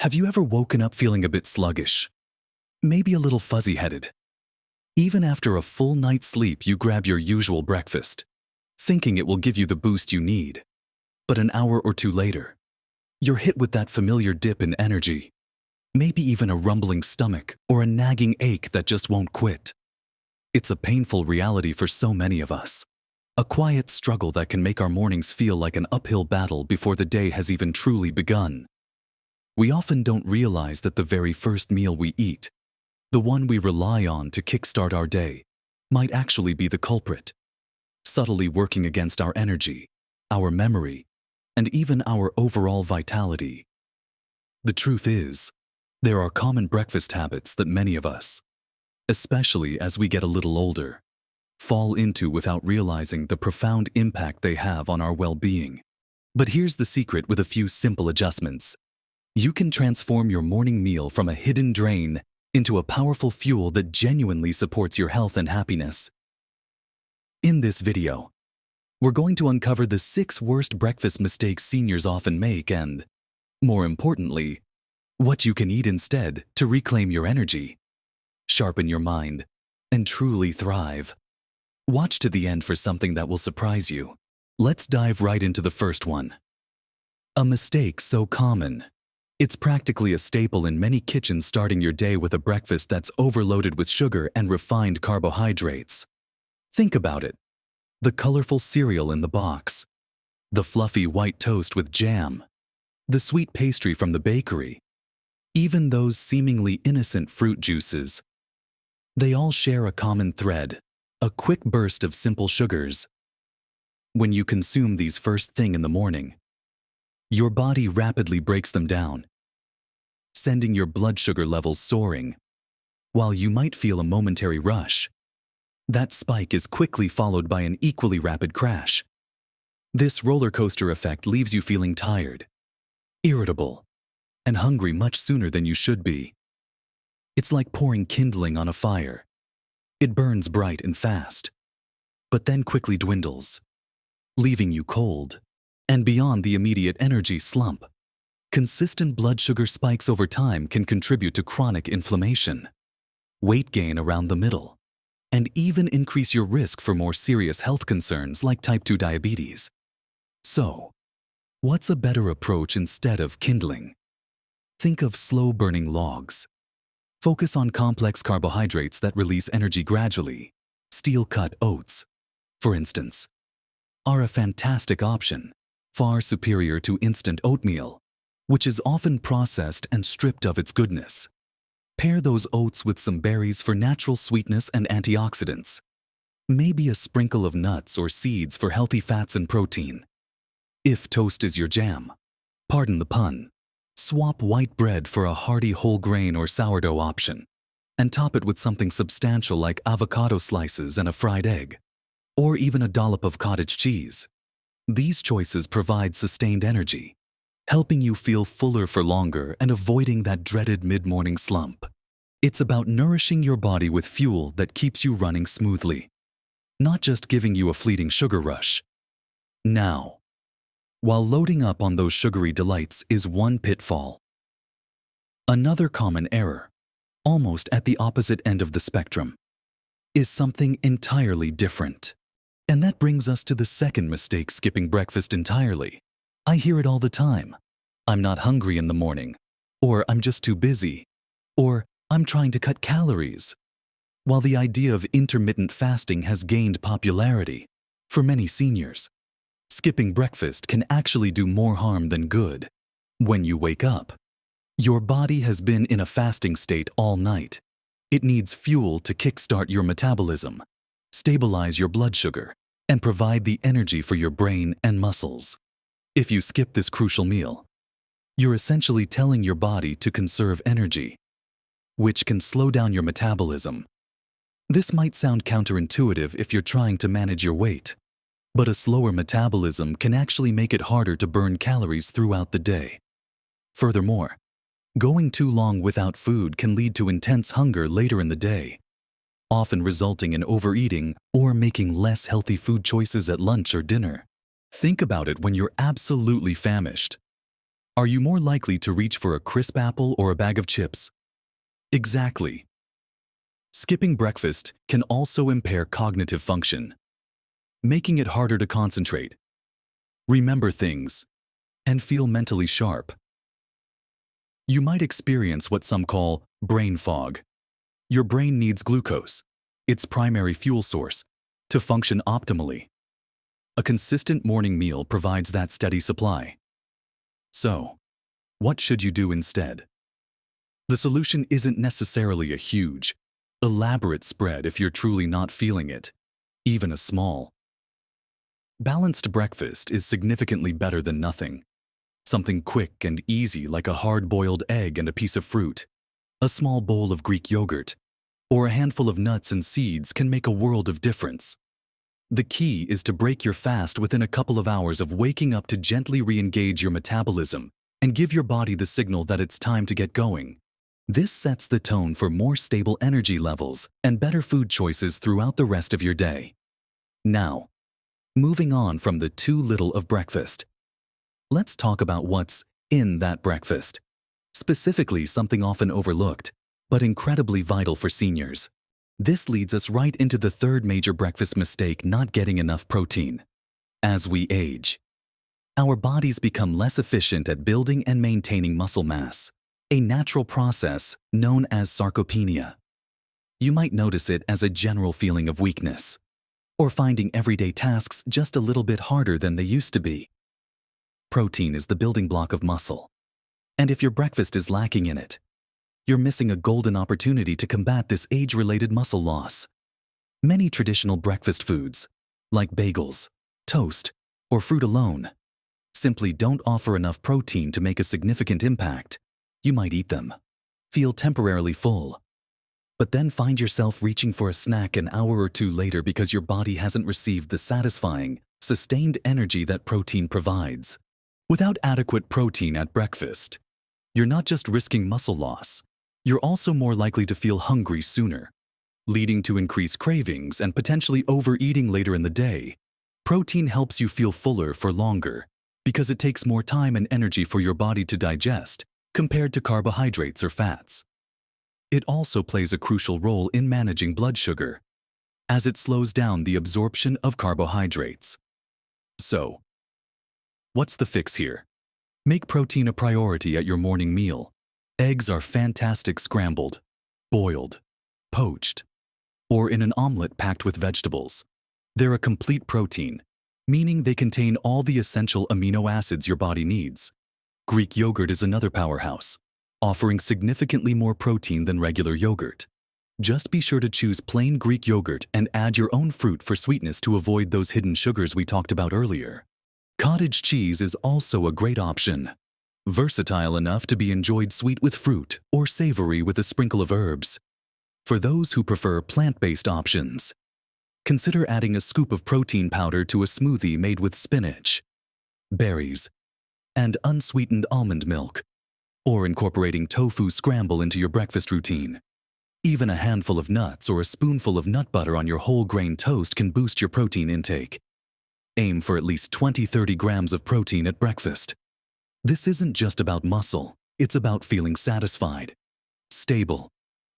Have you ever woken up feeling a bit sluggish? Maybe a little fuzzy-headed? Even after a full night's sleep, you grab your usual breakfast, thinking it will give you the boost you need. But an hour or two later, you're hit with that familiar dip in energy, maybe even a rumbling stomach or a nagging ache that just won't quit. It's a painful reality for so many of us, a quiet struggle that can make our mornings feel like an uphill battle before the day has even truly begun. We often don't realize that the very first meal we eat, the one we rely on to kickstart our day, might actually be the culprit, subtly working against our energy, our memory, and even our overall vitality. The truth is, there are common breakfast habits that many of us, especially as we get a little older, fall into without realizing the profound impact they have on our well-being. But here's the secret: with a few simple adjustments, you can transform your morning meal from a hidden drain into a powerful fuel that genuinely supports your health and happiness. In this video, we're going to uncover the 6 worst breakfast mistakes seniors often make and, more importantly, what you can eat instead to reclaim your energy, sharpen your mind, and truly thrive. Watch to the end for something that will surprise you. Let's dive right into the first one. A mistake so common, it's practically a staple in many kitchens: starting your day with a breakfast that's overloaded with sugar and refined carbohydrates. Think about it. The colorful cereal in the box, the fluffy white toast with jam, the sweet pastry from the bakery, even those seemingly innocent fruit juices. They all share a common thread: a quick burst of simple sugars. When you consume these first thing in the morning, your body rapidly breaks them down, sending your blood sugar levels soaring. While you might feel a momentary rush, that spike is quickly followed by an equally rapid crash. This roller coaster effect leaves you feeling tired, irritable, and hungry much sooner than you should be. It's like pouring kindling on a fire. It burns bright and fast, but then quickly dwindles, leaving you cold. And beyond the immediate energy slump, consistent blood sugar spikes over time can contribute to chronic inflammation, weight gain around the middle, and even increase your risk for more serious health concerns like type 2 diabetes. So, what's a better approach instead of kindling? Think of slow-burning logs. Focus on complex carbohydrates that release energy gradually. Steel-cut oats, for instance, are a fantastic option, far superior to instant oatmeal, which is often processed and stripped of its goodness. Pair those oats with some berries for natural sweetness and antioxidants. Maybe a sprinkle of nuts or seeds for healthy fats and protein. If toast is your jam, pardon the pun, swap white bread for a hearty whole grain or sourdough option, and top it with something substantial like avocado slices and a fried egg, or even a dollop of cottage cheese. These choices provide sustained energy, helping you feel fuller for longer and avoiding that dreaded mid-morning slump. It's about nourishing your body with fuel that keeps you running smoothly, not just giving you a fleeting sugar rush. Now, while loading up on those sugary delights is one pitfall. Another common error, almost at the opposite end of the spectrum, is something entirely different. And that brings us to the second mistake: skipping breakfast entirely. I hear it all the time. I'm not hungry in the morning, or I'm just too busy, or I'm trying to cut calories. While the idea of intermittent fasting has gained popularity, for many seniors, skipping breakfast can actually do more harm than good. When you wake up, your body has been in a fasting state all night. It needs fuel to kickstart your metabolism, stabilize your blood sugar, and provide the energy for your brain and muscles. If you skip this crucial meal, you're essentially telling your body to conserve energy, which can slow down your metabolism. This might sound counterintuitive if you're trying to manage your weight, but a slower metabolism can actually make it harder to burn calories throughout the day. Furthermore, going too long without food can lead to intense hunger later in the day, often resulting in overeating or making less healthy food choices at lunch or dinner. Think about it when you're absolutely famished. Are you more likely to reach for a crisp apple or a bag of chips? Exactly. Skipping breakfast can also impair cognitive function, making it harder to concentrate, remember things, and feel mentally sharp. You might experience what some call brain fog. Your brain needs glucose, its primary fuel source, to function optimally. A consistent morning meal provides that steady supply. So, what should you do instead? The solution isn't necessarily a huge, elaborate spread if you're truly not feeling it, even a small. Balanced breakfast is significantly better than nothing. Something quick and easy like a hard-boiled egg and a piece of fruit, a small bowl of Greek yogurt, or a handful of nuts and seeds can make a world of difference. The key is to break your fast within a couple of hours of waking up to gently re-engage your metabolism and give your body the signal that it's time to get going. This sets the tone for more stable energy levels and better food choices throughout the rest of your day. Now, moving on from the too little of breakfast, let's talk about what's in that breakfast, specifically something often overlooked, but incredibly vital for seniors. This leads us right into the third major breakfast mistake: not getting enough protein. As we age, our bodies become less efficient at building and maintaining muscle mass, a natural process known as sarcopenia. You might notice it as a general feeling of weakness, or finding everyday tasks just a little bit harder than they used to be. Protein is the building block of muscle, and if your breakfast is lacking in it, you're missing a golden opportunity to combat this age-related muscle loss. Many traditional breakfast foods, like bagels, toast, or fruit alone, simply don't offer enough protein to make a significant impact. You might eat them, feel temporarily full, but then find yourself reaching for a snack an hour or two later because your body hasn't received the satisfying, sustained energy that protein provides. Without adequate protein at breakfast, you're not just risking muscle loss, you're also more likely to feel hungry sooner, leading to increased cravings and potentially overeating later in the day. Protein helps you feel fuller for longer because it takes more time and energy for your body to digest compared to carbohydrates or fats. It also plays a crucial role in managing blood sugar, as it slows down the absorption of carbohydrates. So, what's the fix here? Make protein a priority at your morning meal. Eggs are fantastic scrambled, boiled, poached, or in an omelet packed with vegetables. They're a complete protein, meaning they contain all the essential amino acids your body needs. Greek yogurt is another powerhouse, offering significantly more protein than regular yogurt. Just be sure to choose plain Greek yogurt and add your own fruit for sweetness to avoid those hidden sugars we talked about earlier. Cottage cheese is also a great option. Versatile enough to be enjoyed sweet with fruit or savory with a sprinkle of herbs. For those who prefer plant-based options, consider adding a scoop of protein powder to a smoothie made with spinach, berries, and unsweetened almond milk, or incorporating tofu scramble into your breakfast routine. Even a handful of nuts or a spoonful of nut butter on your whole grain toast can boost your protein intake. Aim for at least 20-30 grams of protein at breakfast. This isn't just about muscle, it's about feeling satisfied, stable,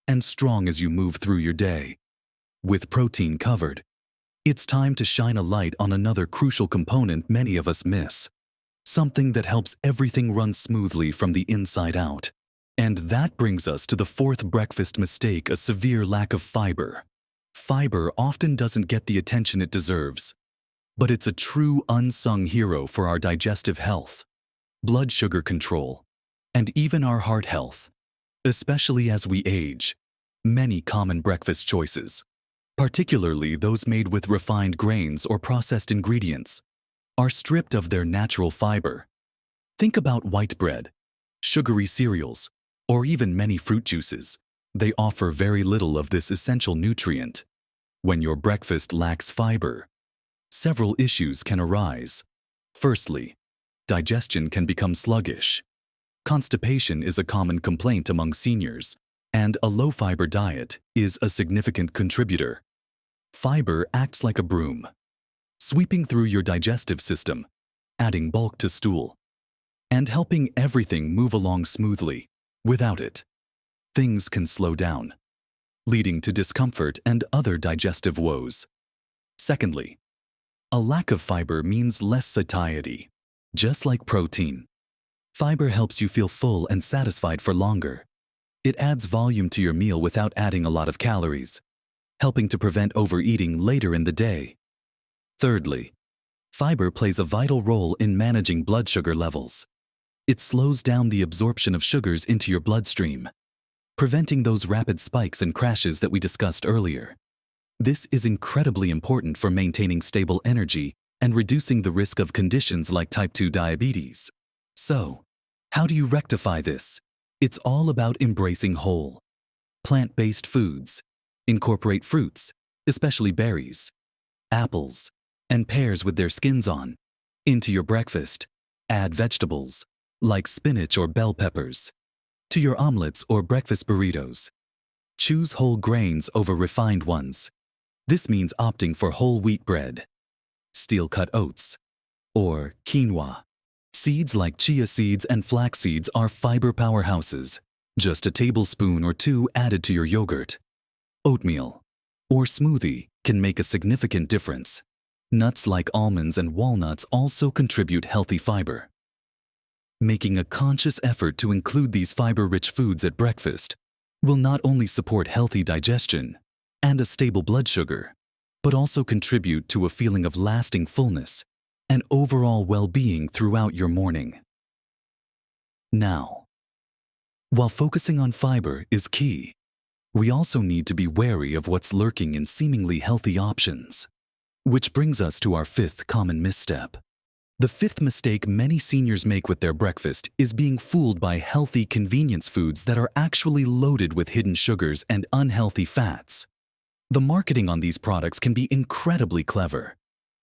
and strong as you move through your day. With protein covered, it's time to shine a light on another crucial component many of us miss. Something that helps everything run smoothly from the inside out. And that brings us to the fourth breakfast mistake: a severe lack of fiber. Fiber often doesn't get the attention it deserves, but it's a true unsung hero for our digestive health, blood sugar control, and even our heart health. Especially as we age, many common breakfast choices, particularly those made with refined grains or processed ingredients, are stripped of their natural fiber. Think about white bread, sugary cereals, or even many fruit juices. They offer very little of this essential nutrient. When your breakfast lacks fiber, several issues can arise. Firstly, digestion can become sluggish. Constipation is a common complaint among seniors, and a low-fiber diet is a significant contributor. Fiber acts like a broom, sweeping through your digestive system, adding bulk to stool, and helping everything move along smoothly. Without it, things can slow down, leading to discomfort and other digestive woes. Secondly, a lack of fiber means less satiety. Just like protein, fiber helps you feel full and satisfied for longer. It adds volume to your meal without adding a lot of calories, helping to prevent overeating later in the day. Thirdly, fiber plays a vital role in managing blood sugar levels. It slows down the absorption of sugars into your bloodstream, preventing those rapid spikes and crashes that we discussed earlier. This is incredibly important for maintaining stable energy and reducing the risk of conditions like type 2 diabetes. So, how do you rectify this? It's all about embracing whole, plant-based foods. Incorporate fruits, especially berries, apples, and pears with their skins on, into your breakfast. Add vegetables, like spinach or bell peppers, to your omelets or breakfast burritos. Choose whole grains over refined ones. This means opting for whole wheat bread, steel-cut oats, or quinoa. Seeds like chia seeds and flax seeds are fiber powerhouses. Just a tablespoon or two added to your yogurt, oatmeal, or smoothie can make a significant difference. Nuts like almonds and walnuts also contribute healthy fiber. Making a conscious effort to include these fiber-rich foods at breakfast will not only support healthy digestion and a stable blood sugar, but also contribute to a feeling of lasting fullness and overall well-being throughout your morning. Now, while focusing on fiber is key, we also need to be wary of what's lurking in seemingly healthy options. Which brings us to our fifth common misstep. The fifth mistake many seniors make with their breakfast is being fooled by healthy convenience foods that are actually loaded with hidden sugars and unhealthy fats. The marketing on these products can be incredibly clever.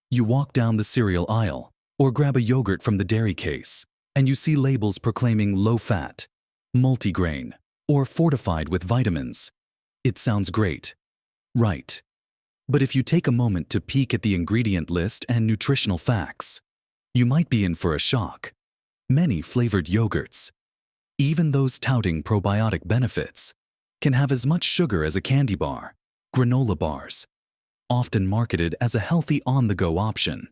You walk down the cereal aisle or grab a yogurt from the dairy case, and you see labels proclaiming low-fat, multigrain, or fortified with vitamins. It sounds great, right? But if you take a moment to peek at the ingredient list and nutritional facts, you might be in for a shock. Many flavored yogurts, even those touting probiotic benefits, can have as much sugar as a candy bar. Granola bars, often marketed as a healthy on-the-go option,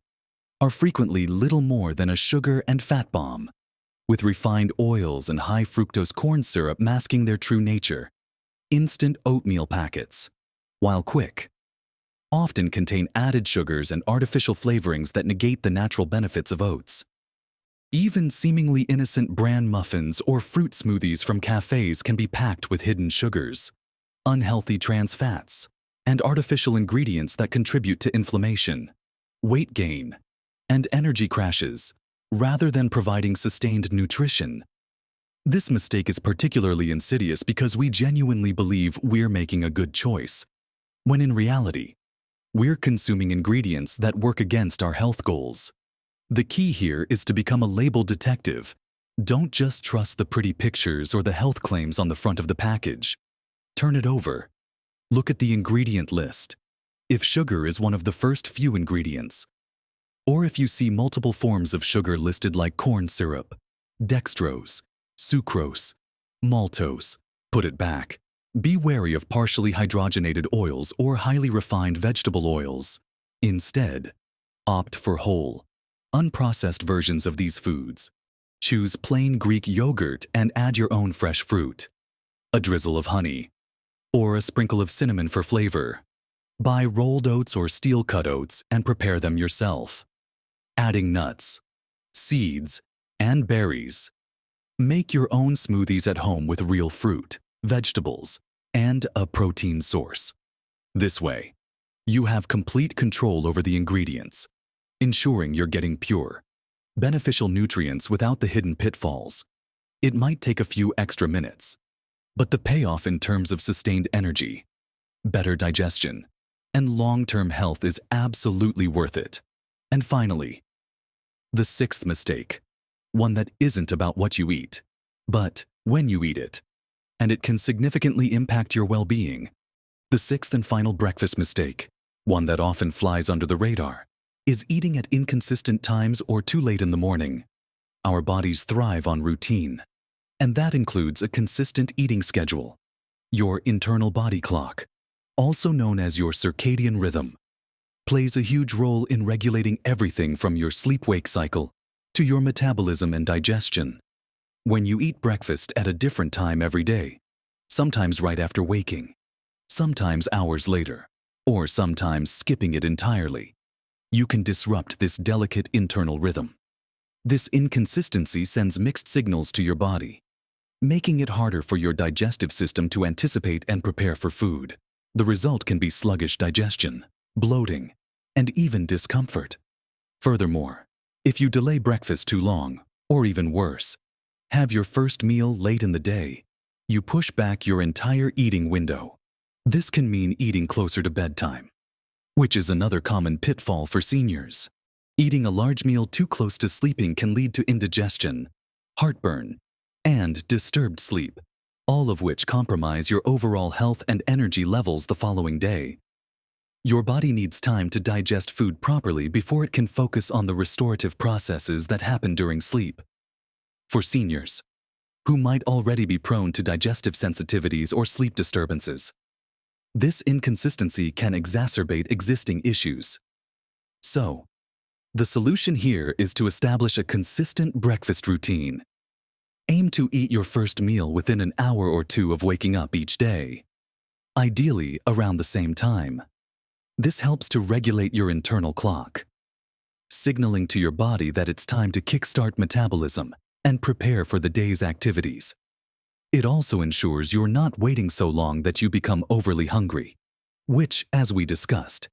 are frequently little more than a sugar and fat bomb, with refined oils and high fructose corn syrup masking their true nature. Instant oatmeal packets, while quick, often contain added sugars and artificial flavorings that negate the natural benefits of oats. Even seemingly innocent bran muffins or fruit smoothies from cafes can be packed with hidden sugars, unhealthy trans fats, and artificial ingredients that contribute to inflammation, weight gain, and energy crashes, rather than providing sustained nutrition. This mistake is particularly insidious because we genuinely believe we're making a good choice, when in reality, we're consuming ingredients that work against our health goals. The key here is to become a label detective. Don't just trust the pretty pictures or the health claims on the front of the package. Turn it over. Look at the ingredient list. If sugar is one of the first few ingredients, or if you see multiple forms of sugar listed like corn syrup, dextrose, sucrose, maltose, put it back. Be wary of partially hydrogenated oils or highly refined vegetable oils. Instead, opt for whole, unprocessed versions of these foods. Choose plain Greek yogurt and add your own fresh fruit, a drizzle of honey, or a sprinkle of cinnamon for flavor. Buy rolled oats or steel-cut oats and prepare them yourself. Adding nuts, seeds, and berries. Make your own smoothies at home with real fruit, vegetables, and a protein source. This way, you have complete control over the ingredients, ensuring you're getting pure, beneficial nutrients without the hidden pitfalls. It might take a few extra minutes, but the payoff in terms of sustained energy, better digestion, and long-term health is absolutely worth it. And finally, the sixth mistake, one that isn't about what you eat, but when you eat it, and it can significantly impact your well-being. The sixth and final breakfast mistake, one that often flies under the radar, is eating at inconsistent times or too late in the morning. Our bodies thrive on routine, and that includes a consistent eating schedule. Your internal body clock, also known as your circadian rhythm, plays a huge role in regulating everything from your sleep-wake cycle to your metabolism and digestion. When you eat breakfast at a different time every day, sometimes right after waking, sometimes hours later, or sometimes skipping it entirely, you can disrupt this delicate internal rhythm. This inconsistency sends mixed signals to your body, making it harder for your digestive system to anticipate and prepare for food. The result can be sluggish digestion, bloating, and even discomfort. Furthermore, if you delay breakfast too long, or even worse, have your first meal late in the day, you push back your entire eating window. This can mean eating closer to bedtime, which is another common pitfall for seniors. Eating a large meal too close to sleeping can lead to indigestion, heartburn, and disturbed sleep, all of which compromise your overall health and energy levels the following day. Your body needs time to digest food properly before it can focus on the restorative processes that happen during sleep. For seniors, who might already be prone to digestive sensitivities or sleep disturbances, this inconsistency can exacerbate existing issues. So, the solution here is to establish a consistent breakfast routine. Aim to eat your first meal within an hour or two of waking up each day, ideally around the same time. This helps to regulate your internal clock, signaling to your body that it's time to kickstart metabolism and prepare for the day's activities. It also ensures you're not waiting so long that you become overly hungry, which, as we discussed,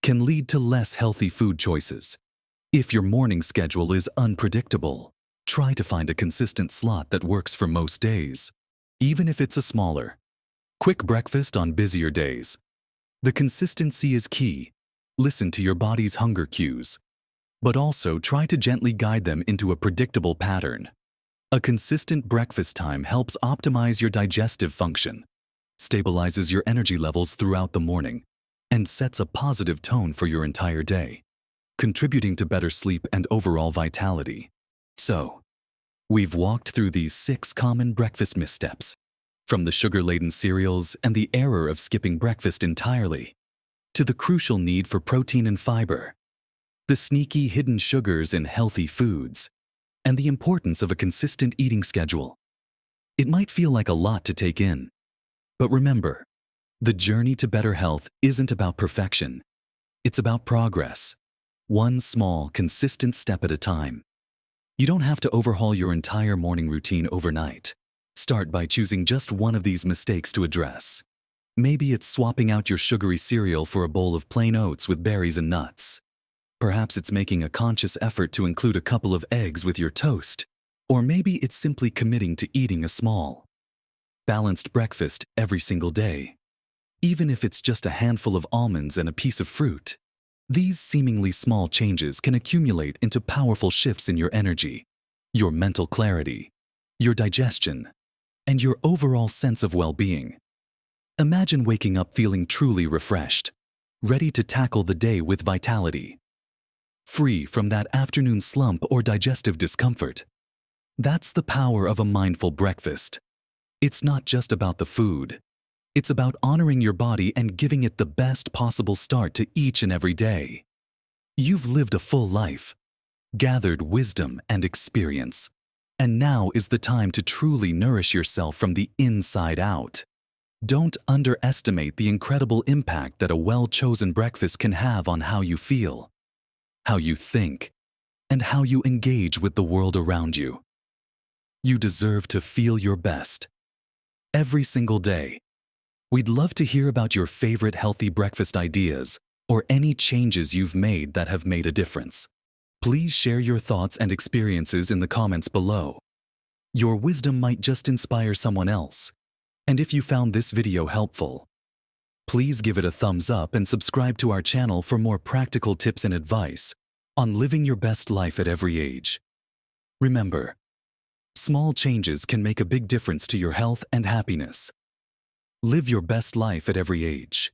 can lead to less healthy food choices. If your morning schedule is unpredictable, try to find a consistent slot that works for most days, even if it's a smaller, quick breakfast on busier days. The consistency is key. Listen to your body's hunger cues, but also try to gently guide them into a predictable pattern. A consistent breakfast time helps optimize your digestive function, stabilizes your energy levels throughout the morning, and sets a positive tone for your entire day, contributing to better sleep and overall vitality. So, we've walked through these 6 common breakfast missteps, from the sugar-laden cereals and the error of skipping breakfast entirely, to the crucial need for protein and fiber, the sneaky hidden sugars in healthy foods, and the importance of a consistent eating schedule. It might feel like a lot to take in, but remember, the journey to better health isn't about perfection. It's about progress, one small, consistent step at a time. You don't have to overhaul your entire morning routine overnight. Start by choosing just one of these mistakes to address. Maybe it's swapping out your sugary cereal for a bowl of plain oats with berries and nuts. Perhaps it's making a conscious effort to include a couple of eggs with your toast. Or maybe it's simply committing to eating a small, balanced breakfast every single day. Even if it's just a handful of almonds and a piece of fruit, these seemingly small changes can accumulate into powerful shifts in your energy, your mental clarity, your digestion, and your overall sense of well-being. Imagine waking up feeling truly refreshed, ready to tackle the day with vitality, free from that afternoon slump or digestive discomfort. That's the power of a mindful breakfast. It's not just about the food. It's about honoring your body and giving it the best possible start to each and every day. You've lived a full life, gathered wisdom and experience, and now is the time to truly nourish yourself from the inside out. Don't underestimate the incredible impact that a well-chosen breakfast can have on how you feel, how you think, and how you engage with the world around you. You deserve to feel your best every single day. We'd love to hear about your favorite healthy breakfast ideas or any changes you've made that have made a difference. Please share your thoughts and experiences in the comments below. Your wisdom might just inspire someone else. And if you found this video helpful, please give it a thumbs up and subscribe to our channel for more practical tips and advice on living your best life at every age. Remember, small changes can make a big difference to your health and happiness. Live your best life at every age.